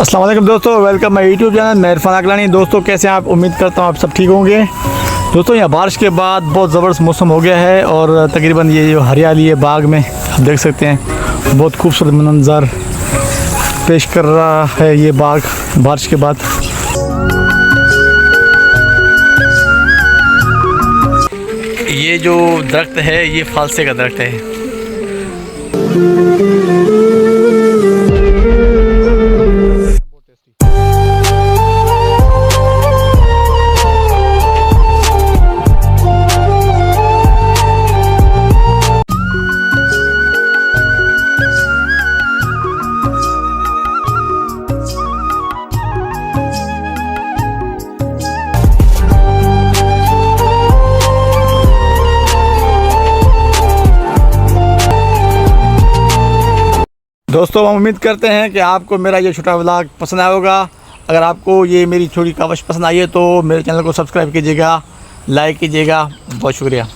अस्सलाम वालेकुम दोस्तों, वेलकम माय यूट्यूब चैनल मैं इरफान अकलानी। दोस्तों कैसे हैं आप? उम्मीद करता हूँ आप सब ठीक होंगे। दोस्तों यहाँ बारिश के बाद बहुत ज़बरदस्त मौसम हो गया है और तकरीबन ये जो हरियाली है बाग में आप देख सकते हैं, बहुत खूबसूरत मंजर पेश कर रहा है ये बाग बारिश के बाद। ये जो दरख्त है ये फालसे का दरख्त है। दोस्तों हम उम्मीद करते हैं कि आपको मेरा ये छोटा व्लॉग पसंद आया होगा। अगर आपको ये मेरी छोटी कावश पसंद आई है तो मेरे चैनल को सब्सक्राइब कीजिएगा, लाइक कीजिएगा। बहुत शुक्रिया।